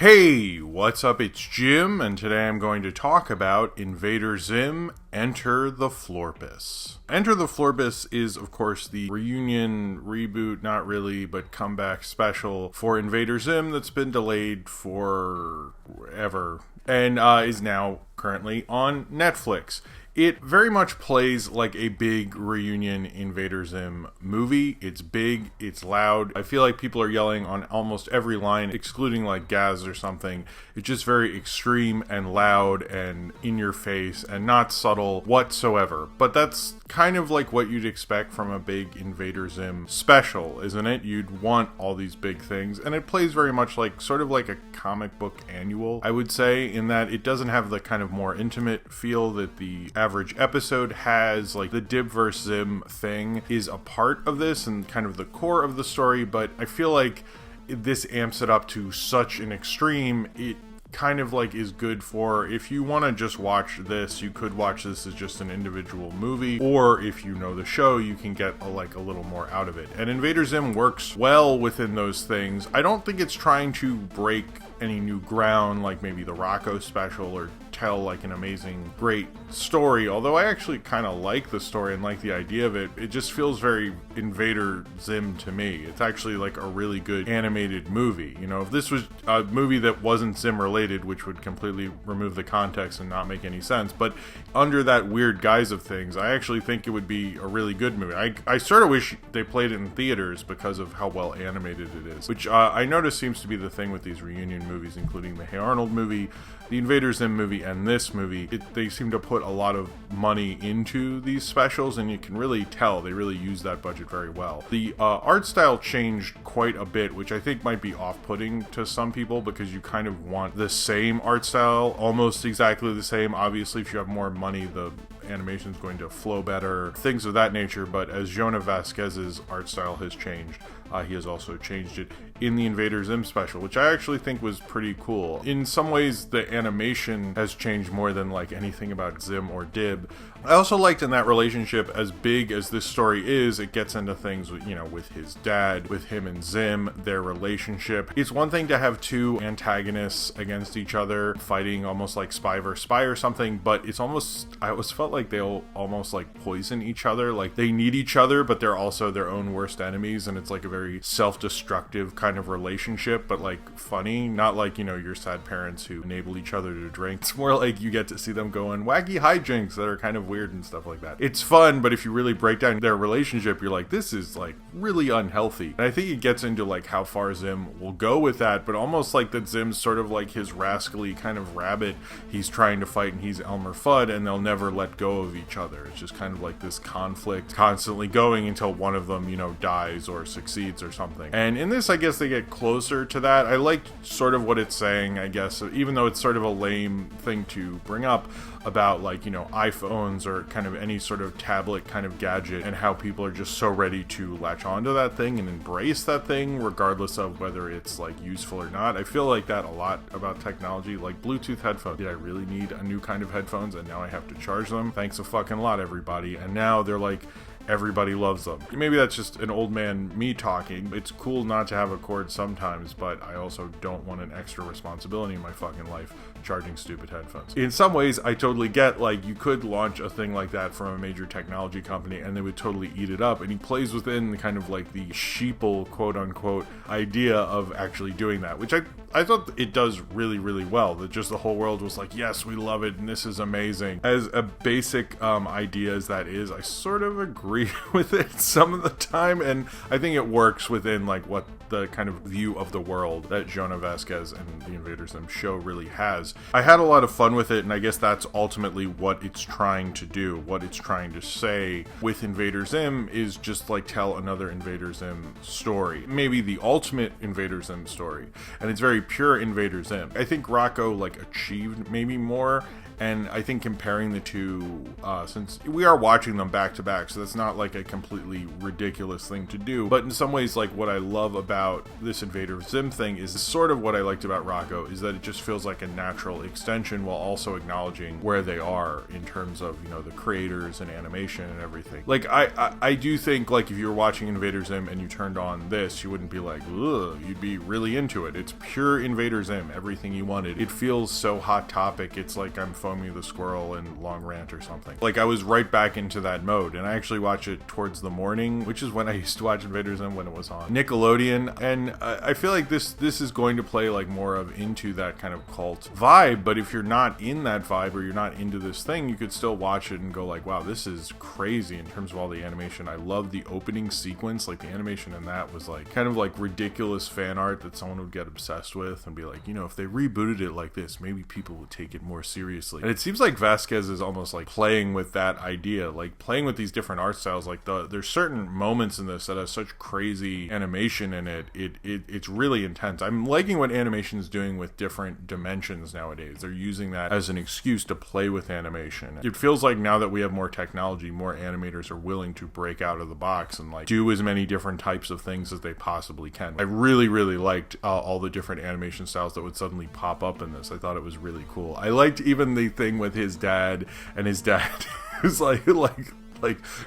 Hey, what's up? It's Jim, and today I'm going to talk about Invader Zim, Enter the Florpus. Enter the Florpus is, of course, the reunion, reboot, not really, but comeback special for Invader Zim that's been delayed forever and is now currently on Netflix. It very much plays like a big reunion Invader Zim movie. It's big, it's loud. I feel like people are yelling on almost every line, excluding like Gaz or something. It's just very extreme and loud and in your face and not subtle whatsoever. But that's kind of like what you'd expect from a big Invader Zim special, isn't it? You'd want all these big things. And it plays very much like, sort of like a comic book annual, I would say, in that it doesn't have the kind of more intimate feel that the average episode has. Like the Dib versus Zim thing is a part of this and kind of the core of the story, but I feel like this amps it up to such an extreme. It kind of like is good for, if you want to just watch this, you could watch this as just an individual movie, or if you know the show, you can get a little more out of it. And Invader Zim works well within those things. I don't think it's trying to break any new ground like maybe the Rocco special or tell like an amazing great story, although I actually kind of like the story and like the idea of it. It just feels very Invader Zim to me. It's actually like a really good animated movie. You know, if this was a movie that wasn't Zim related, which would completely remove the context and not make any sense, but under that weird guise of things, I actually think it would be a really good movie. I sort of wish they played it in theaters because of how well animated it is, which I notice seems to be the thing with these reunion movies, including the Hey Arnold movie, the Invader Zim movie, and this movie. They seem to put a lot of money into these specials, and you can really tell they really use that budget very well. The art style changed quite a bit, which I think might be off-putting to some people because you kind of want the same art style, almost exactly the same. Obviously, if you have more money, the animation is going to flow better, things of that nature, but as Jonah Vasquez's art style has changed, he has also changed it in the Invader Zim special, which I actually think was pretty cool. In some ways, the animation has changed more than like anything about Zim or Dib. I also liked in that relationship, as big as this story is, it gets into things with, you know, with his dad, with him and Zim, their relationship. It's one thing to have two antagonists against each other, fighting almost like spy versus spy or something, but it's almost, I always felt like they'll almost like poison each other. Like they need each other, but they're also their own worst enemies, and it's like a very self-destructive kind of relationship, but like funny, not like, you know, your sad parents who enable each other to drink. It's more like you get to see them go on wacky hijinks that are kind of weird and stuff like that. It's fun, but if you really break down their relationship, you're like, this is like really unhealthy. And I think it gets into like how far Zim will go with that, but almost like that Zim's sort of like his rascally kind of rabbit. He's trying to fight and he's Elmer Fudd, and they'll never let go of each other. It's just kind of like this conflict constantly going until one of them, you know, dies or succeeds or something. And in this, I guess they get closer to that. I liked sort of what it's saying, I guess, even though it's sort of a lame thing to bring up about, like, you know, iPhones or kind of any sort of tablet kind of gadget, and how people are just so ready to latch onto that thing and embrace that thing regardless of whether it's like useful or not. I feel like that a lot about technology, like Bluetooth headphones. Did I really need a new kind of headphones and now I have to charge them? Thanks a fucking lot, everybody. And now they're like, everybody loves them. Maybe that's just an old man me talking. It's cool not to have a cord sometimes, but I also don't want an extra responsibility in my fucking life charging stupid headphones. In some ways, I totally get, like, you could launch a thing like that from a major technology company and they would totally eat it up, and he plays within kind of like the sheeple, quote unquote, idea of actually doing that, which I thought it does really, really well. That just the whole world was like, yes, we love it and this is amazing. As a basic idea as that is, I sort of agree with it some of the time, and I think it works within like what the kind of view of the world that Jonah Vasquez and the Invader Zim show really has. I had a lot of fun with it, and I guess that's ultimately what it's trying to do. What it's trying to say with Invader Zim is just like tell another Invader Zim story. Maybe the ultimate Invader Zim story. And it's very pure Invader Zim. I think Rocco like achieved maybe more, And I think comparing the two, since we are watching them back to back, so that's not like a completely ridiculous thing to do, but in some ways, like, what I love about this Invader Zim thing is sort of what I liked about Rocco, is that it just feels like a natural extension while also acknowledging where they are in terms of, you know, the creators and animation and everything. Like, I do think, like, if you were watching Invader Zim and you turned on this, you wouldn't be like, ugh, you'd be really into it. It's pure Invader Zim, everything you wanted. It feels so Hot Topic, it's like I'm Foamy the Squirrel in Long Rant or something. Like, I was right back into that mode, and I actually watch it towards the morning, which is when I used to watch Invader Zim, when it was on Nickelodeon, and I feel like this is going to play like more of into that kind of cult vibe, but if you're not in that vibe or you're not into this thing, you could still watch it and go like, wow, this is crazy in terms of all the animation. I love the opening sequence, like the animation in that was like kind of like ridiculous fan art that someone would get obsessed with and be like, you know, if they rebooted it like this, maybe people would take it more seriously. And it seems like Vasquez is almost like playing with that idea, like playing with these different art styles. Like there's certain moments in this that have such crazy animation in it. It's really intense. I'm liking what animation is doing with different dimensions nowadays. They're using that as an excuse to play with animation. It feels like now that we have more technology, more animators are willing to break out of the box and like do as many different types of things as they possibly can. I really liked all the different animation styles that would suddenly pop up in this. I thought it was really cool. I liked even the thing with his dad, and his dad is like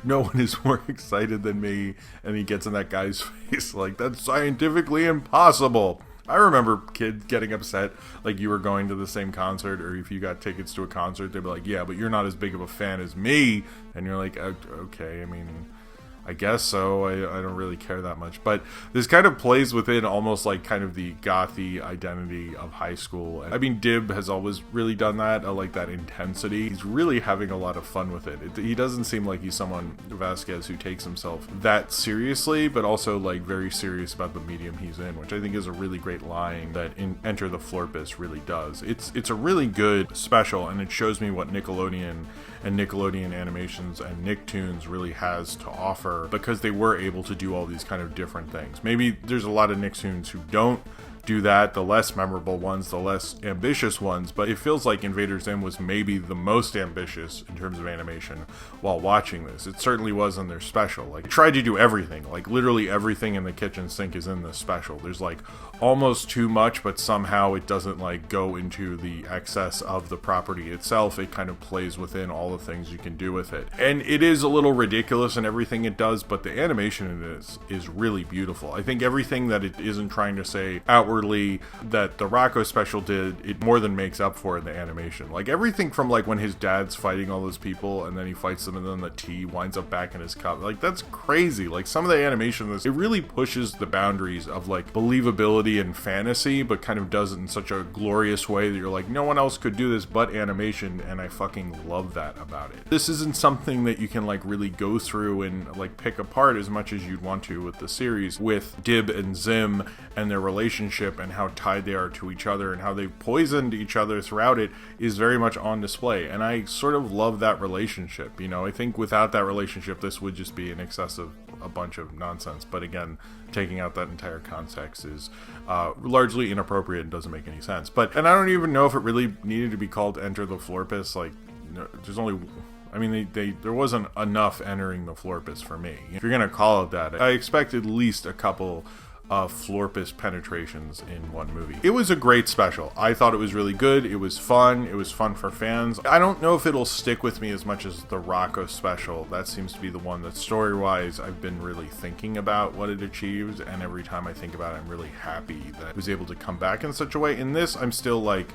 no one is more excited than me, and he gets in that guy's face like, that's scientifically impossible. I remember kids getting upset, like you were going to the same concert, or if you got tickets to a concert, they'd be like, yeah, but you're not as big of a fan as me, and you're like, okay, I mean, I guess so. I don't really care that much. But this kind of plays within almost like kind of the gothy identity of high school. I mean, Dib has always really done that. I like that intensity. He's really having a lot of fun with it. He doesn't seem like he's someone, Vasquez, who takes himself that seriously, but also like very serious about the medium he's in, which I think is a really great line that in Enter the Florpus really does. It's a really good special, and it shows me what Nickelodeon and Nickelodeon Animations and Nicktoons really has to offer, because they were able to do all these kind of different things. Maybe there's a lot of Nicktoons who don't do that, the less memorable ones, the less ambitious ones, but it feels like Invader Zim was maybe the most ambitious in terms of animation while watching this. It certainly was in their special. Like, they tried to do everything, like literally everything in the kitchen sink is in this special. There's like almost too much, but somehow it doesn't like go into the excess of the property itself. It kind of plays within all the things you can do with it. And it is a little ridiculous in everything it does, but the animation in this is really beautiful. I think everything that it isn't trying to say outwardly that the Rocco special did, it more than makes up for in the animation. Like everything from like when his dad's fighting all those people and then he fights them and then the tea winds up back in his cup. Like, that's crazy. Like, some of the animation in this, it really pushes the boundaries of like believability and fantasy, but kind of does it in such a glorious way that you're like, no one else could do this but animation, and I fucking love that about it. This isn't something that you can like really go through and like pick apart as much as you'd want to with the series, with Dib and Zim and their relationship and how tied they are to each other and how they've poisoned each other throughout it is very much on display. And I sort of love that relationship. You know, I think without that relationship, this would just be an excess of a bunch of nonsense. But again, taking out that entire context is largely inappropriate and doesn't make any sense. And I don't even know if it really needed to be called Enter the Florpus. Like, there's only... I mean, there wasn't enough entering the Florpus for me. If you're going to call it that, I expect at least a couple of Florpus penetrations in one movie. It was a great special. I thought it was really good. It was fun. It was fun for fans. I don't know if it'll stick with me as much as the Rocco special. That seems to be the one that story-wise I've been really thinking about what it achieves, and every time I think about it, I'm really happy that it was able to come back in such a way. In this, I'm still like,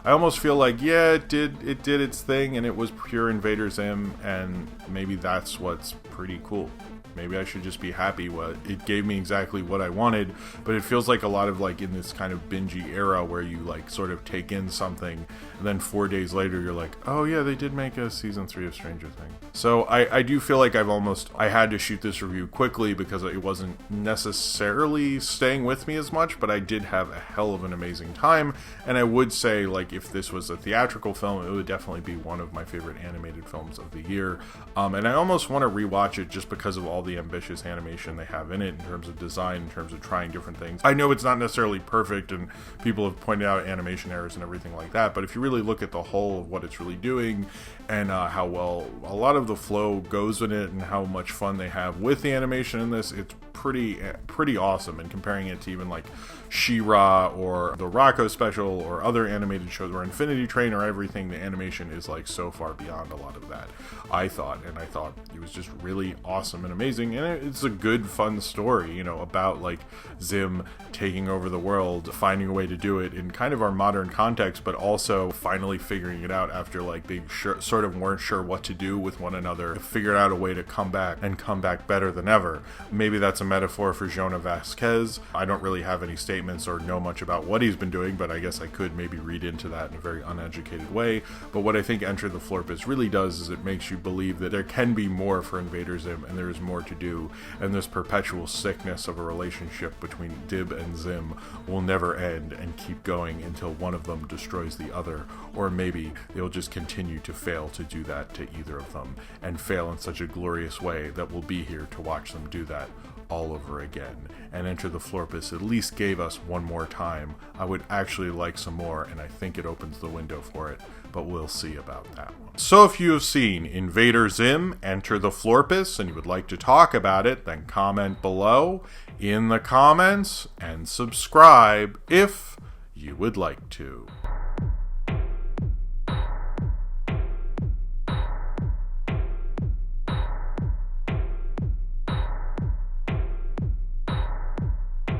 I almost feel like, yeah, it did its thing, and it was pure Invader Zim, and maybe that's what's pretty cool. Maybe I should just be happy. It gave me exactly what I wanted, but it feels like a lot of like in this kind of bingey era where you like sort of take in something and then 4 days later you're like, oh yeah, they did make a season 3 of Stranger Things. So I do feel like I had to shoot this review quickly because it wasn't necessarily staying with me as much, but I did have a hell of an amazing time. And I would say, like, if this was a theatrical film, it would definitely be one of my favorite animated films of the year. And I almost want to rewatch it just because of all all the ambitious animation they have in it in terms of design, in terms of trying different things. I know it's not necessarily perfect, and people have pointed out animation errors and everything like that, but if you really look at the whole of what it's really doing and how well a lot of the flow goes in it and how much fun they have with the animation in this, it's pretty awesome. And comparing it to even like She-Ra or the Rocco special or other animated shows or Infinity Train or everything, the animation is like so far beyond a lot of that, I thought it was just really awesome and amazing. And it's a good fun story, you know, about like Zim taking over the world, finding a way to do it in kind of our modern context, but also finally figuring it out after like they sort of weren't sure what to do with one another, figured out a way to come back better than ever. Maybe that's a metaphor for Jonah Vasquez. I don't really have any statements or know much about what he's been doing, but I guess I could maybe read into that in a very uneducated way. But what I think Enter the Florpus really does is it makes you believe that there can be more for Invader Zim, and there is more to do, and this perpetual sickness of a relationship between Dib and Zim will never end and keep going until one of them destroys the other, or maybe they'll just continue to fail to do that to either of them, and fail in such a glorious way that we'll be here to watch them do that all over again. And Enter the Florpus at least gave us one more time. I would actually like some more, and I think it opens the window for it, but we'll see about that one. So if you have seen Invader Zim, Enter the Florpus, and you would like to talk about it, then comment below in the comments and subscribe if you would like to.